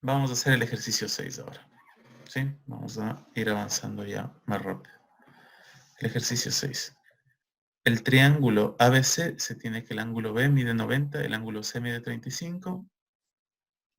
Vamos a hacer el ejercicio 6 ahora. ¿Sí? Vamos a ir avanzando ya más rápido. El ejercicio 6. El triángulo ABC se tiene que el ángulo B mide 90, el ángulo C mide 35.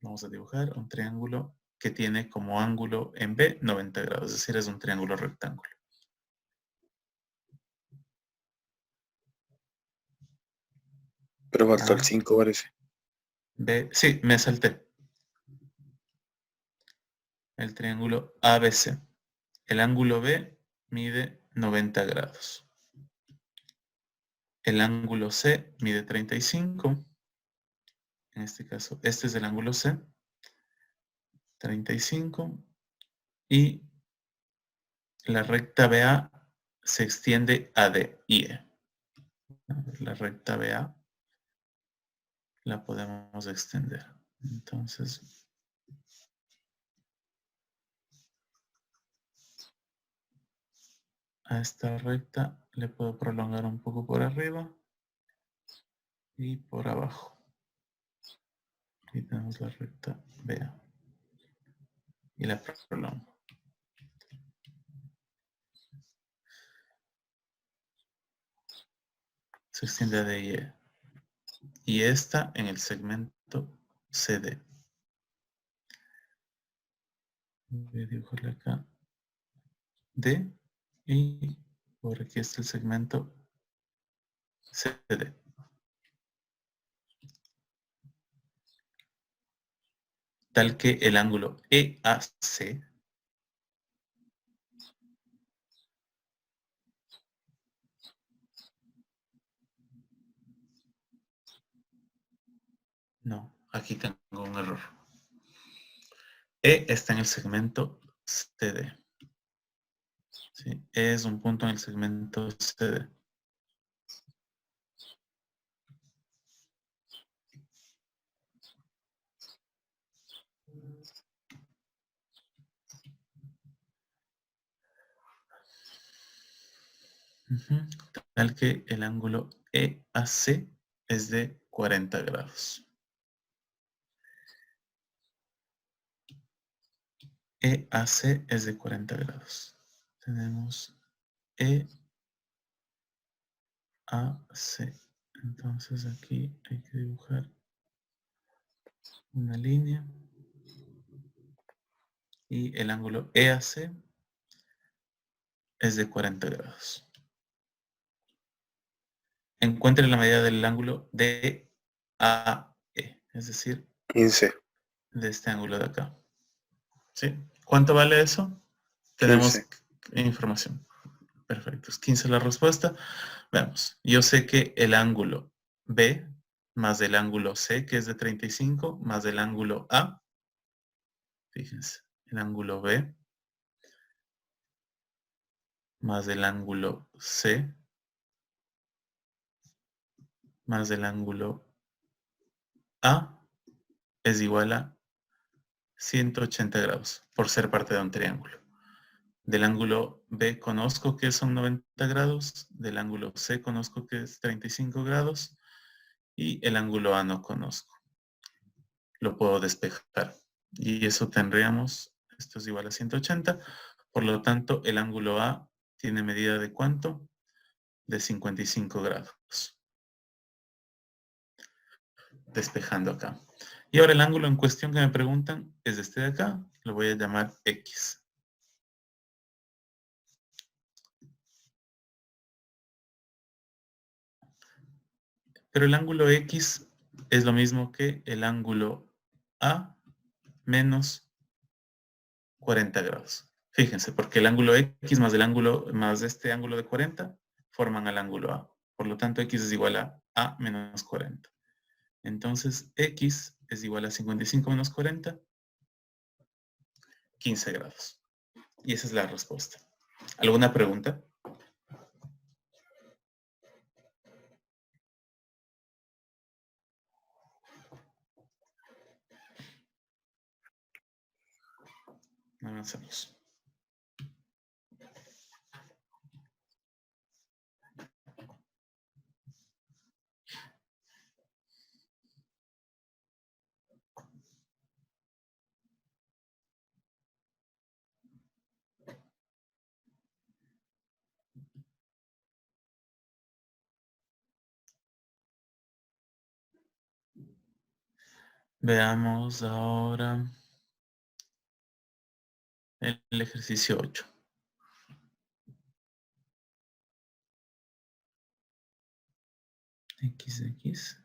Vamos a dibujar un triángulo que tiene como ángulo en B 90 grados, es decir, es un triángulo rectángulo. Pero faltó el 5, parece. B, sí, me salté. El triángulo ABC. El ángulo B mide 90 grados. El ángulo C mide 35. En este caso, este es el ángulo C. 35. Y la recta BA se extiende a D y E. La recta BA la podemos extender. Entonces, a esta recta le puedo prolongar un poco por arriba y por abajo. Y tenemos la recta BA. Y la prolongo. Se extiende a D y E. Y esta en el segmento CD. Voy a dibujarle acá D y por aquí está el segmento CD. Tal que el ángulo EAC no, aquí tengo un error. E está en el segmento CD. ¿Sí? E es un punto en el segmento CD. Tal que el ángulo EAC es de 40 grados. EAC es de 40 grados. Tenemos EAC. Entonces aquí hay que dibujar una línea. Y el ángulo EAC es de 40 grados. Encuentre la medida del ángulo DAE, es decir, 15. de este ángulo de acá. ¿Sí? ¿Cuánto vale eso? 15. Tenemos información. Perfecto, es 15 la respuesta. Veamos, yo sé que el ángulo B más el ángulo C, que es de 35, más el ángulo A, fíjense, el ángulo B más el ángulo C más el ángulo A es igual a 180 grados, por ser parte de un triángulo. Del ángulo B conozco que son 90 grados, del ángulo C conozco que es 35 grados y el ángulo A no conozco. Lo puedo despejar. Y eso tendríamos, esto es igual a 180, por lo tanto el ángulo A tiene medida de ¿cuánto? De 55 grados. Despejando acá. Y ahora el ángulo en cuestión que me preguntan es este de acá, lo voy a llamar X. Pero el ángulo X es lo mismo que el ángulo A menos 40 grados. Fíjense, porque el ángulo X más el ángulo más este ángulo de 40 forman el ángulo A. Por lo tanto, X es igual a menos 40. Entonces, X es igual a 55 menos 40, 15 grados. Y esa es la respuesta. ¿Alguna pregunta? Avancemos. Veamos ahora el ejercicio 8. XX.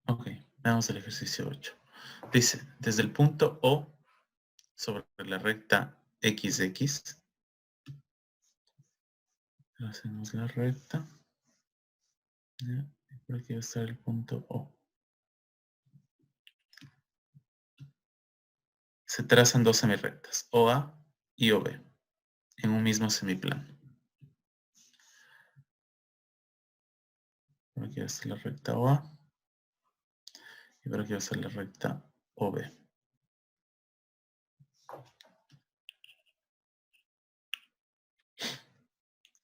Ok, veamos el ejercicio 8. Dice, desde el punto O sobre la recta XX, hacemos la recta, ¿ya? Y por aquí va a estar el punto O. Se trazan dos semirrectas, OA y OB, en un mismo semiplano. Por aquí va a estar la recta OA y por aquí va a estar la recta OB.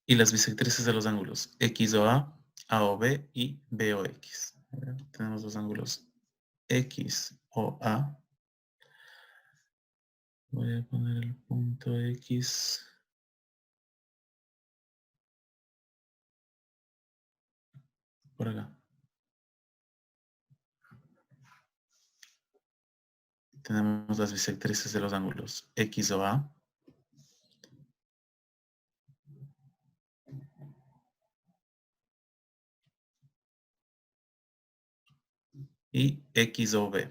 Y las bisectrices de los ángulos XOA, AOB y BOX. Tenemos los ángulos XOA. Voy a poner el punto X por acá. Tenemos las bisectrices de los ángulos XOA y XOB.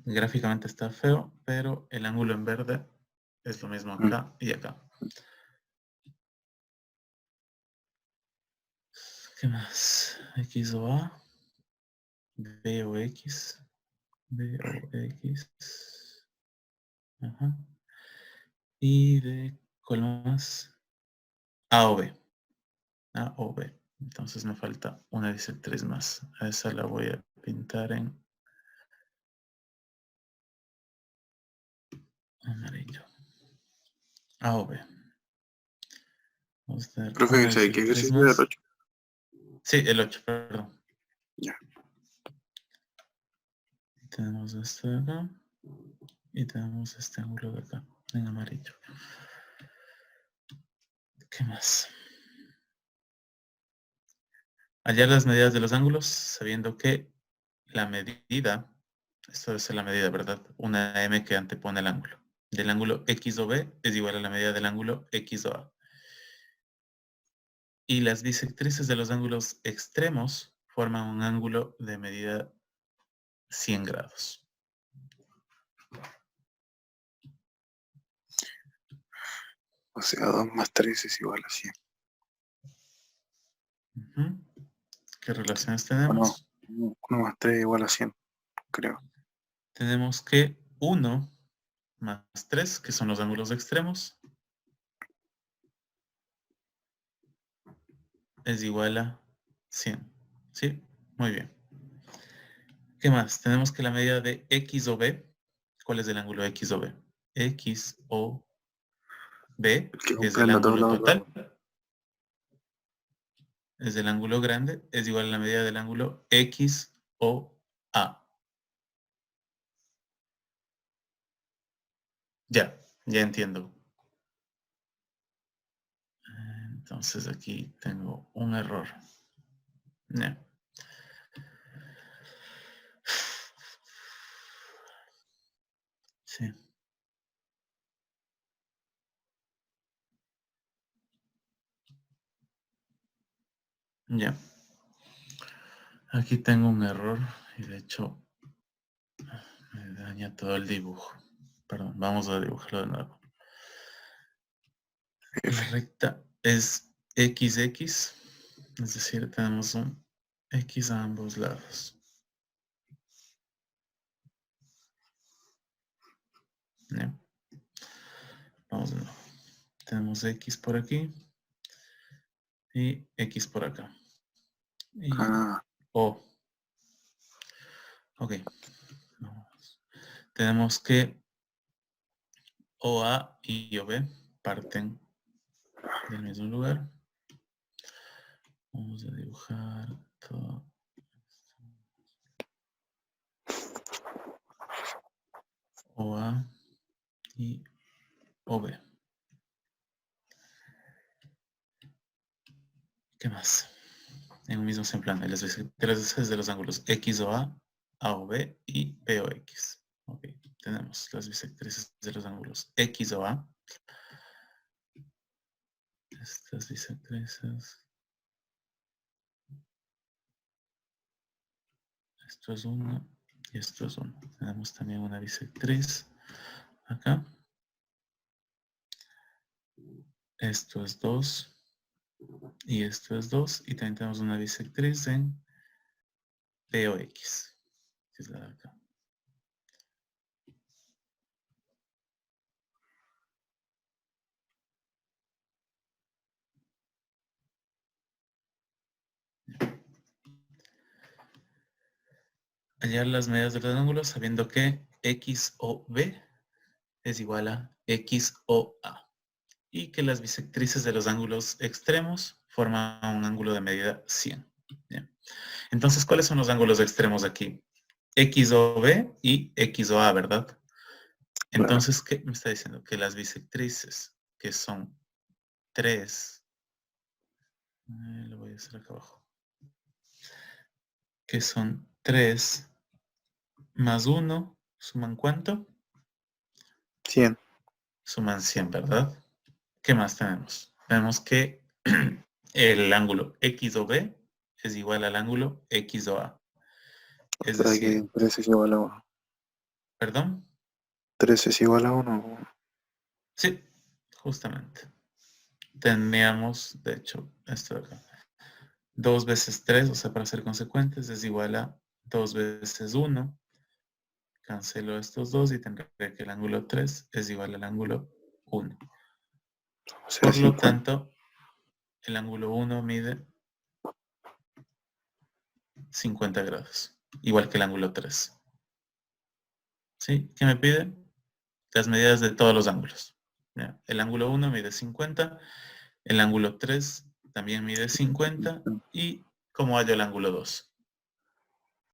Gráficamente está feo, pero el ángulo en verde es lo mismo acá y acá. ¿Qué más? XOA, BOX, BOX. Ajá. Y de ¿cuál más? AOB. AOB. Entonces me falta una bisectriz más. A esa la voy a pintar en amarillo. AOB. Vamos a tener Profe, una ¿sabe qué bisectriz ejercicio del más. 8? Sí, el 8, perdón. Ya. Tenemos este de acá. Y tenemos este ángulo de acá, en amarillo. ¿Qué más? Hallar las medidas de los ángulos, sabiendo que la medida, esto debe ser la medida, ¿verdad? Una M que antepone el ángulo. Del ángulo X o B es igual a la medida del ángulo X o A. Y las bisectrices de los ángulos extremos forman un ángulo de medida 100 grados. O sea, 2 más 3 es igual a 100. ¿Qué relaciones O no, tenemos? 1 más 3 es igual a 100, creo. Tenemos que 1 más 3, que son los ángulos extremos, es igual a 100. ¿Sí? Muy bien. ¿Qué más? Tenemos que la medida de X o B. ¿Cuál es el ángulo X o B? X o B, El que que es el comprenda todos ángulo los total, ángulos. es el ángulo grande, es igual a la medida del ángulo X o A. Ya entiendo. Entonces aquí tengo un error. Ya. Sí. Ya. Aquí tengo un error y de hecho me daña todo el dibujo. Perdón, vamos a dibujarlo de nuevo. La F. recta es XX, es decir, tenemos un X a ambos lados. ¿Ya? Vamos de nuevo. Tenemos X por aquí y X por acá. Y Ah, O. Ok. tenemos que OA y OB parten del mismo lugar. Vamos a dibujar todo. OA y OB. ¿Qué más? En un mismo semplano, las bisectrices de los ángulos XOA, AOB y POX. Ok, tenemos las bisectrices de los ángulos XOA. Estas bisectrices. Esto es 1 y esto es 1. Tenemos también una bisectriz acá. Esto es 2 y esto es 2. Y también tenemos una bisectriz en POX, que es la de acá. Hallar las medidas de los ángulos sabiendo que XOB es igual a XOA y que las bisectrices de los ángulos extremos forman un ángulo de medida 100. Bien. Entonces, ¿cuáles son los ángulos extremos aquí? XOB y XOA, ¿verdad? Entonces, ¿qué me está diciendo? Que las bisectrices, que son 3, lo voy a hacer acá abajo, que son 3 más 1, ¿suman cuánto? 100. Suman 100, ¿verdad? ¿Qué más tenemos? Tenemos que el ángulo XOB es igual al ángulo XOA. Es Para que decir, 3 es igual a 1. ¿perdón? 3 es igual a 1. Sí, justamente. Teníamos, de hecho, esto de acá. 2 veces 3, o sea, para ser consecuentes, es igual a 2 veces 1. Cancelo estos dos y tendré que el ángulo 3 es igual al ángulo 1. O sea, Por lo 50. tanto, el ángulo 1 mide 50 grados, igual que el ángulo 3. ¿Sí? ¿Qué me pide? Las medidas de todos los ángulos. Mira, el ángulo 1 mide 50, el ángulo 3 también mide 50 y ¿cómo hallo el ángulo 2?